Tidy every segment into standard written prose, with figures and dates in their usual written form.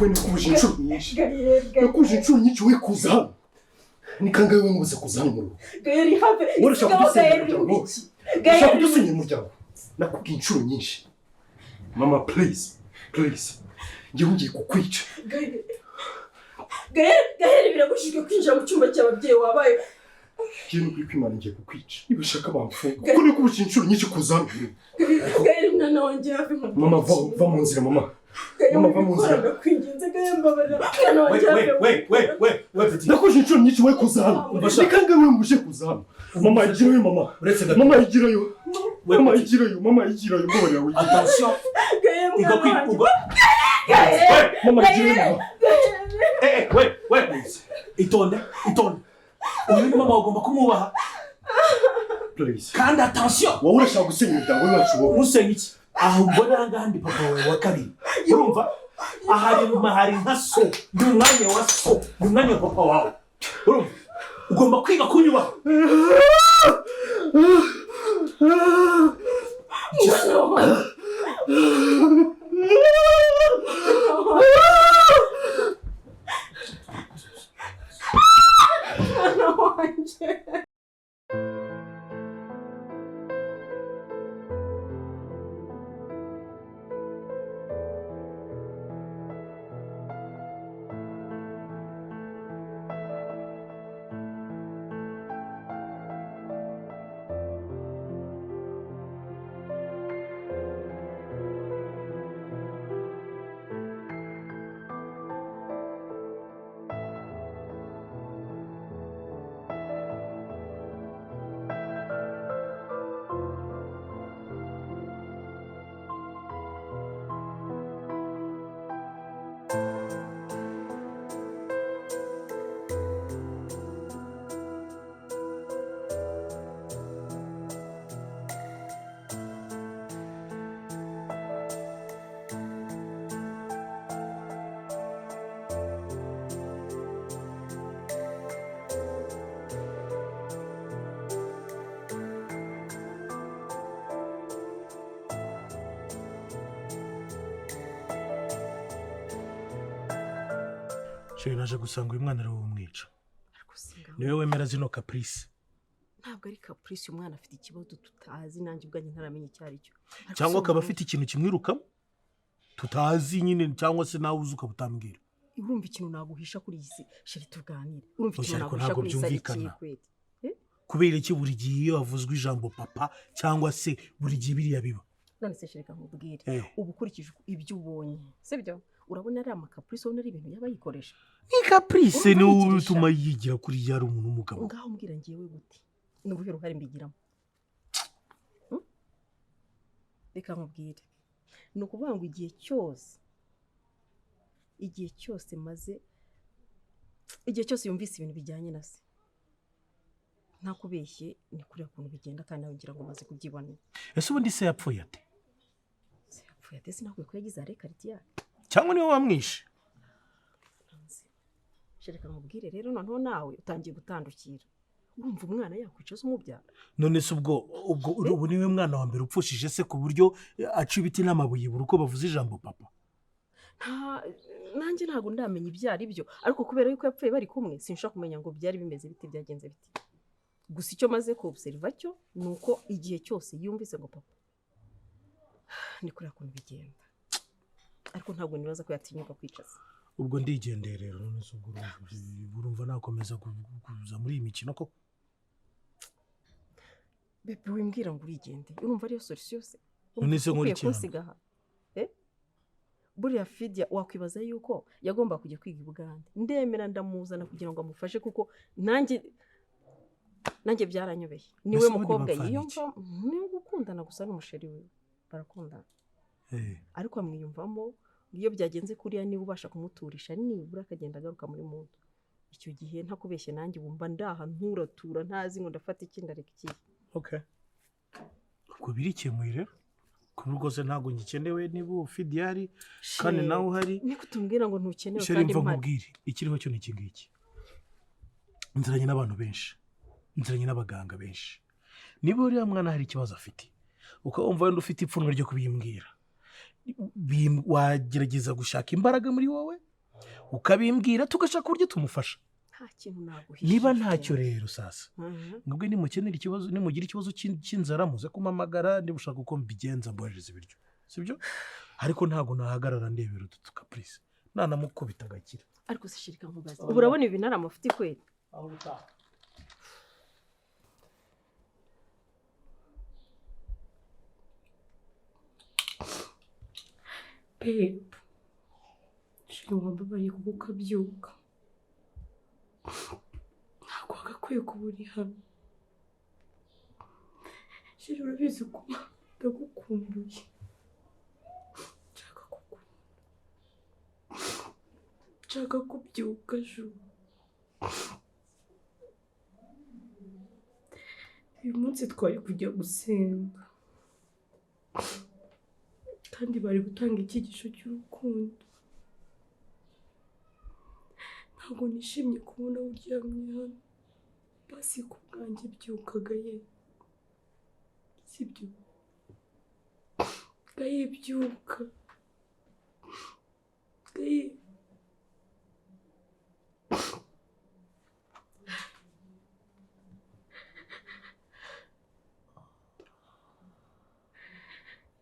nakuje inshuro nyinshi nakuje inshuro nyinshi we kuza hano ni kangahe we mubuze kuza hano mu rugo Gayeri have urashaka kudusenyera umuryango nakubwiye inshuro nyinshi mama please njye ngiye kukwica Gayeri biragushijwe kwinjira mu cyumba cy'ababyeyi wabaye Kiyo kuri kwimana ngiye kukwica niba ushaka bamfunga kuko nakubuje inshuro nyinshi kuza hano Gayeri mwana wanjye hafi mama va mu nzira mama va mu nzira kwinginze Gayeri mbabarira mwana wanjye wait nakuje inshuro nyinshi we kuza hano ni kangahe we mubuje kuza hano mama igirayo mama igirayo mbabarira we attention mama igirayo wait itonde uyu mama ugomba kumubaha please kandi attention wowe urashaka gusenya umuryango wacu wowe musenya iki ahubwo nangandi papa wawe wa kabiri urumva ahari nka so ni umwanya wa so ni umwanya wa papa wawe urumva ugomba kwiga kunyubaha Sheri naje gusanga uyu mwana ari wowe umwica. Niwe wemera zino caprice. Ntabwo ari caprice, umwana afite ikibazo tutazi nanjye ubwanjye ntaramenya icyo ari cyo. Cyangwa akaba afite ikintu kimwirukamo tutazi nyine, cyangwa se nawe uzuka butambwira. Urumva ikintu naguhisha kuri iyi si, Sheri tuganire. Urumva ikintu Ariko naguhisha ntabwo kuri iyi si byumvikana. kweli. Kubera iki buri gihe iyo havuzwe ijambo papa cyangwa se buri gihe biriya biba? None se Sheri kamubwire, ubu ukurikije ibyo ubonye, sibyo? Urabona ari amakaprice, ubona ari ibintu yaba yikoresha. Ni caprice ni utuma yigira kuri yari umuntu umugabo. Ngaho mbwira ngiyewe gute? N'ubuhe ruhare mbigiramo? Reka nkubwire. Ni ukuvuga ngo igihe cyose maze yumvise ibintu bijyanye na se, ntakubeshye ni kuri ukuntu bigenda kandi nawe ngira ngo maze kubyibonera. Ese ubundi se yapfuye ate? Se yapfuye ate? Sinakwiye ko yagize arekariti yawe cyangwa niwe wamwishe? Reka nkubwire rero, noneho nawe utangiye gutandukira. Urumva umwana yakwicaza umubyara? None se ubu niwe mwana wa mbere upfushije se ku buryo aca ibiti n'amabuye buri uko bavuze ijambo papa? Nanjye ntabwo ndamenya ibyo ari byo, ariko kubera yuko yapfuye bari kumwe sinshaka kumenya ngo byari bimeze biti, byagenze biti. Gusa icyo maze ko observa cyo ni uko igihe cyose yumvise ngo papa, ni kuri ukuntu bigenda. Ariko ntabwo nibaza ko yatinyuka kwicaza. Ubwo ndigendeye rero, none se ubwo urumva nakomeza kuza muri iyi mikino ko? Bebe wimbwira ngo urigende, urumva ariyo solution se? None se nkora iki? Buriya Fidia wakwibaza yuko yagomba kujya kwiga i Bugande. Ndemera ndamuzana kugira ngo amufashe kuko nanjye byaranyobeye. Niwe mukobwa yiyumva, niwe gukundana gusa n'umusheri we. Barakundana. Ariko amwiyumvamo, iyo byagenze kuriya niwe ubasha kumuturisha, nibura akagenda agaruka muri muntu. Icyo gihe ntakubeshye nanjye bumva ndaha nturatura ntazi ngo ndafata iki ndareka iki. Okay. Ubwo birikemuye rero. Kuri rwose ntabwo ngikenewe niba ufite yari kandi nawe uhari. Niko tumbwira ngo ntukenewe kandi mpari. Mubwire ikiriho cyo ni iki ngiki. Nziranye n'abantu benshi. Nziranye n'abaganga benshi. Niba uriya mwana hari ikibazo afite, ukawumva wenda ufite ipfunwe ryo kubimbwira, wagerageza gushaka imbaraga muri wowe ukabimbwira tugashaka uburyo tumufasha. Nta kintu naguhisha. Niba ntacyo rero sasa, mwebwe nimukenera ikibazo, nimugira ikibazo cy'inzara muze kumamagara, niba ushaka uko mbigenza mbohereza ibiryo, sibyo? Ariko ntago nahagarara ndebera utu caprice, nanamukubita agakira. Ariko se Sheri nkubaza, ubu urabona ibi nari amafuti kweli? Aho utaha Babe, Sheri wambabariye kuko ukabyuka. Ntabwo wagakwiye kuba uri hano. Sheri urabizi ko ndagukumbuye. Nshaka kubyuka Ju. Uyu munsi twari kujya gusenga. Kandi bari gutanga icyigisho cy'urukundo. Ntabwo nishimye kubona uryamye hano. Basi ku bwanjye byukaga ye. Sibyo? Gaye byuka. Gaye.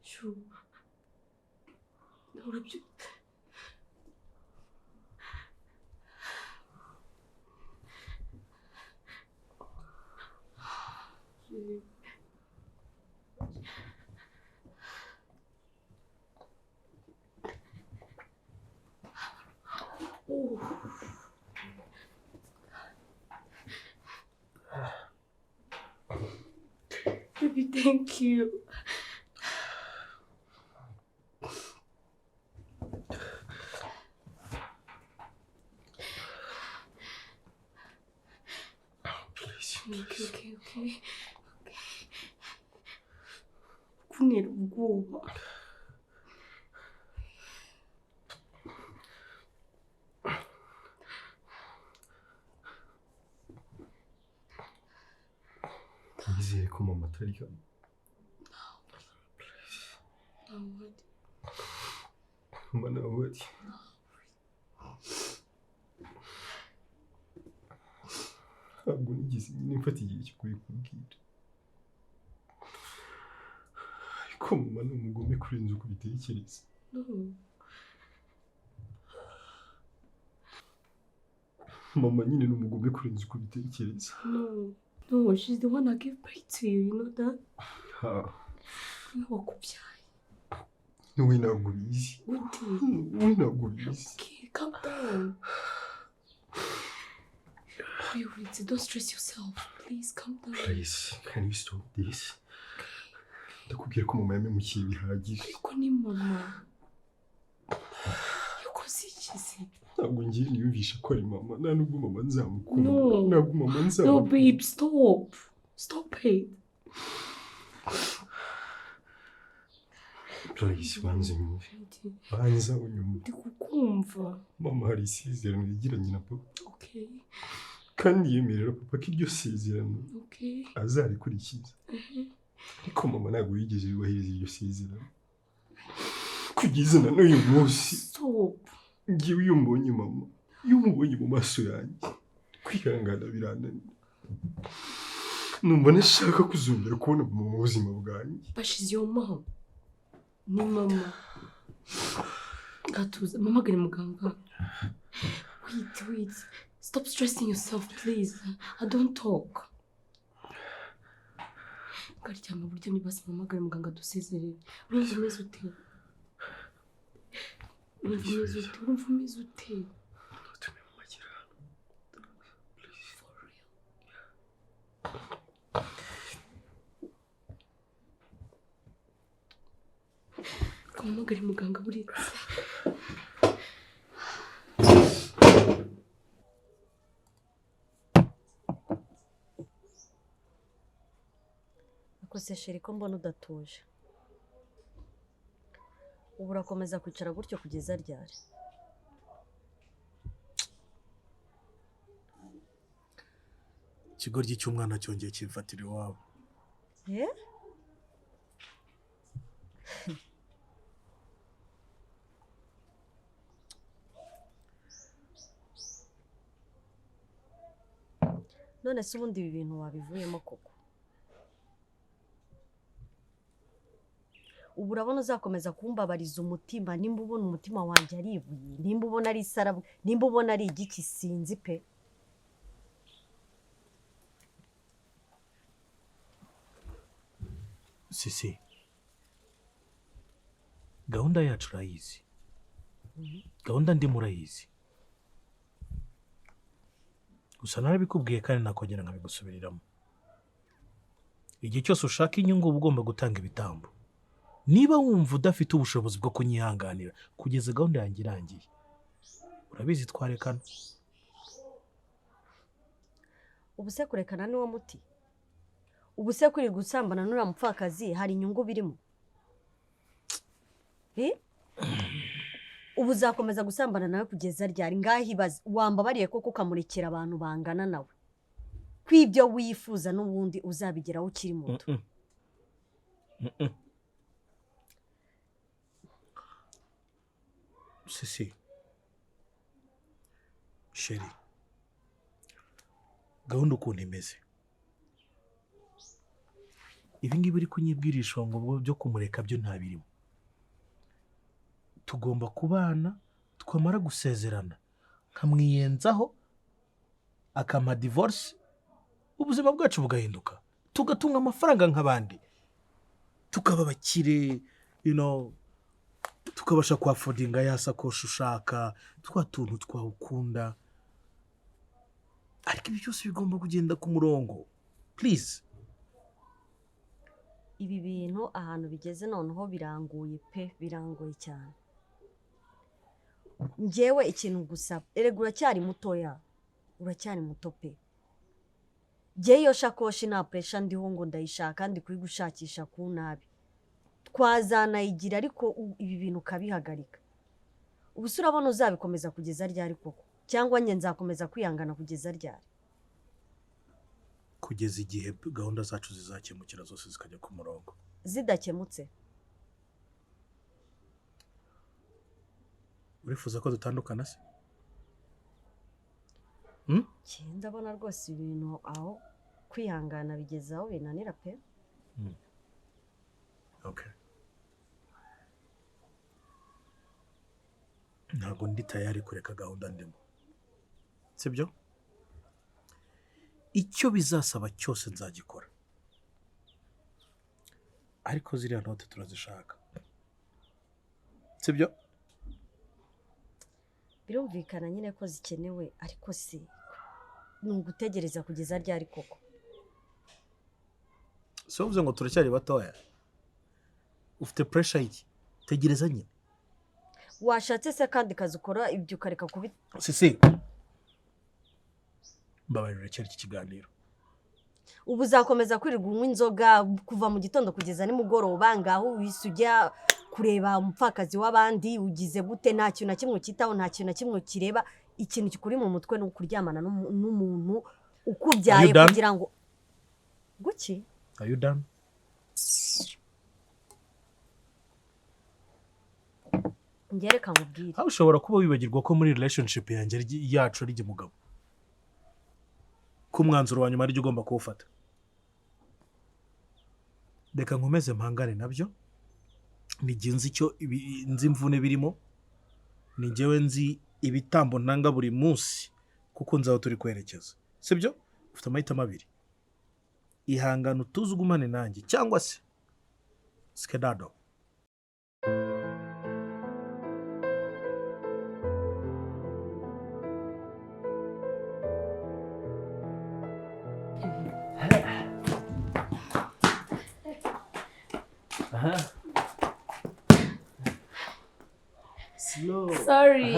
Ju. Urabyo. Baby, thank you. Okay. Kunera ubwoba. Nizere ko mama atari hano. Mama nawe. ntabwo nigeze nyine mfata igihe cyo kubikubwira ariko mama ni umugome kurenza uko ubitekereza. Mama nyine ni umugome kurenza uko ubitekereza. No, she's the one I gave birth to you, you know that? Wakubyaye. Wowe ntabwo ubizi. Wowe ntabwo ubizi. Okay, calm down. Don't stress yourself. Please, calm down. Please, can you stop this? Ndakubwira ko mama yamemukiye bihagije. Ariko ni mama. Yakoze iki? Ntabwo ngiye niyumvisha ko ari mama. Nta nubwo mama nzamukunda. Ntabwo mama nzamukunda. No, babe, stop. Stop it. Please, banza unyumve. Banza unyumve. Ndi kukumva. Mama hari isezerano yagiranye na papa. Okay. Kandi yemerera papa ko iryo sezerano azarikurikiza. Ariko mama ntabwo yigeze yubahiriza iryo sezerano. Kugeza na n'uyu munsi. Stop. Ngiye iyo mbonye mama, iyo mubonye mu maso yanjye, kwihangana birananira. Numva nashaka kuzongera kubona mama mu buzima bwanjye. But she's your mom. Ni mama. Gatuza, mama gari muganga. Wait. Stop stressing yourself, please. I don't talk. Karyama burya nibase mama gari muganga dusezerere. Urumva umeze ute? Urumva umeze ute? Tume mama gira hano. Please, for real. Mama gari muganga buretse. Akose sheri ko mbona udatuje. Ubu urakomeza kwicara gutyo kugeza ryari? Ikigoryi cy'umwana cyongeye kimfatira iwabo. None se ubundi ibi bintu wabivuyemo koko? Ubu urabona uzakomeza kumbabariza umutima, nimba ubona umutima wanjye ari ibuye, nimba ubona ari isarabu, nimba ubona ari igiki sinzi pe. Sisi, gahunda yacu urayizi. Gahunda ndi murayizi. Gusa narabikubwiye kandi nakongera nkabigusubiriramo. Igihe cyose ushaka inyungu uba ugomba gutanga ibitambo. Niba wumva udafite ubushobozi bwo kunyihanganira kugeza gahunda yanjye irangiye, urabizi twarekana. Ubu se kurekana ni wo muti? Ubu se kuri gusambana n'uriya mupfakazi hari inyungu birimo? Ubu uzakomeza gusambana nawe kugeza ryari? Ngaho ibaze, wambabariye koko ukamurekera abantu bangana nawe, kw'ibyo wifuza n'ubundi uzabigeraho ukiri muto. Sisi, sheri, gahunda ukuntu imeze, ibi ngibi uri kunyibwirisha ngo byo kumureka byo ntabirimo. Tugomba kubana, twamara gusezerana nkamwiyenzaho akampa divorce, ubuzima bwacu bugahinduka, tugatunga amafaranga nk'abandi, tukaba bakire, tukabasha kwafodinga ya sakoshi ushaka, twa tuntu twawukunda. Ariko ibi byose bigomba kugenda ku murongo, please. Ibi bintu ahantu bigeze noneho biranguye pe, birangoye cyane. Njyewe ikintu gusaba, erega uracyari mutoya, uracyari muto pe. Njye iyo shakoshi nta pressure ndiho ngo ndayishaka ndi kuri gushakisha ku nabi. Twazanayigira ariko ibi bintu kabihagarika. Ubu se urabona uzabikomeza kugeza ryari koko? Cyangwa njye nzakomeza kwihangana kugeza ryari? Kugeza igihe gahunda zacu zizakemukira zose zikajya ku murongo. Zidakemutse urifuza ko dutandukana se? ndabona rwose ibintu aho kwihangana bigeze aho binanira pe. Okay. Ntabwo ndi tayari kureka gahunda ndimo. Sibyo? Icyo bizasaba cyose nzagikora. Ariko ziriya note turazishaka. Sibyo? Birumvikana nyine ko zikenewe ariko si ni ugutegereza kugeza ryari koko. So uvuze ngo turacyari batoya. Ufite pressure iki? Tegereza nyine. Washatse se kandi kazi ukora ibyo ukareka kubi. Si. Mbabarira cyari iki kiganiro. Ubu uzakomeza kwirirwa unywa inzoga kuva mu gitondo kugeza nimugoroba ngaho wisujya kureba umupfakazi w'abandi ugize gute nta kintu na kimwe ukitaho nta kintu na kimwe kireba ikintu kikuri mu mutwe no kuryamana n'umuntu ukubyaye kugira ngo guki. Are you done? Ngereka nkubwire. Aho ushobora kuba wibagirwa ko muri relationship yanjye yacu ari mugabo. Ko umwanzuro wa nyuma ari ugomba kuwufata. Reka nkomeze mpangane nabyo. Nigenzi icyo nzi imvune birimo. Ni njyewe nzi ibitambo ntanga buri munsi kuko nzaho turi kwerekeza. Sibyo? Ufite amahitamo abiri. Ihangana utuzugumane nanjye cyangwa se skedado. Slow. Sorry.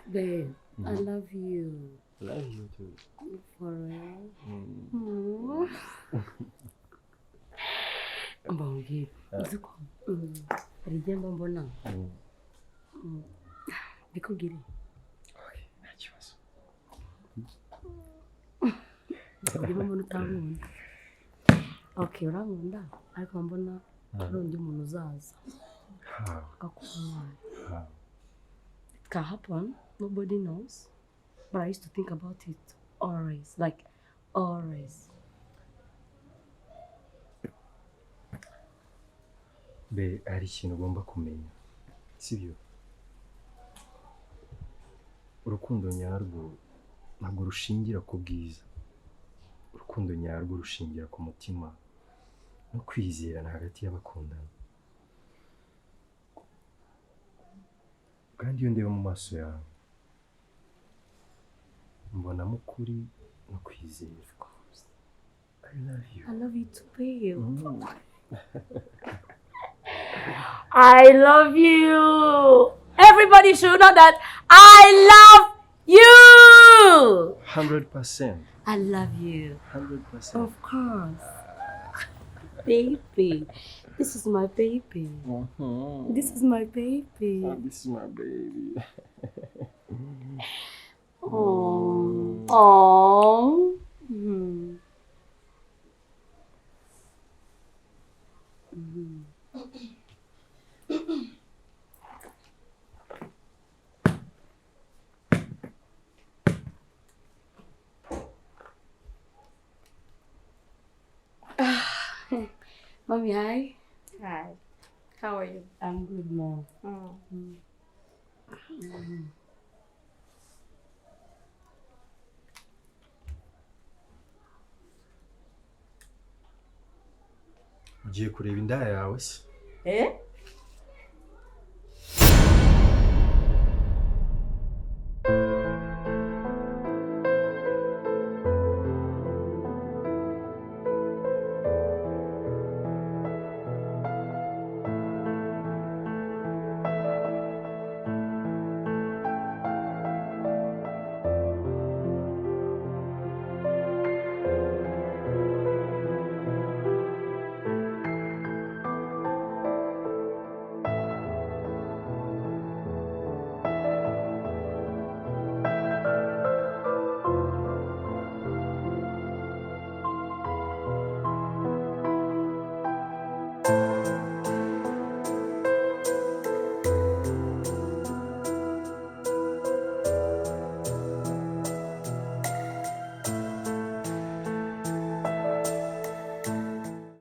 Babe, I love you. Love you too. For real? Mbongi, uzuko. Rijemba mbona. Bikugire. Okay, nachibazo. Ndimo mbona utankunda. Okay, urankunda ariko mbona ari undi muntu uzaza. Akakumwana. It can happen, nobody knows. But I used to think about it always, like always. Be ari ikintu ugomba kumenya. Sibyo? Urukundo nyarwo ntabwo rushingira ku bwiza. Urukundo nyarwo rushingira ku mutima no kwizerana hagati y'abakundana. Kandi iyo ndeba mu maso yawe mbonamo ukuri no kwizera. I love you. I love you too, babe. I love you. Everybody should know that I love you. 100%. I love you. 100%. Of course. Baby. This is my baby. This is my baby. This is my baby. Oh. Oh. Mommy, hi. Hi. How are you? I'm good, Mom. Ugiye kureba inda yawe se?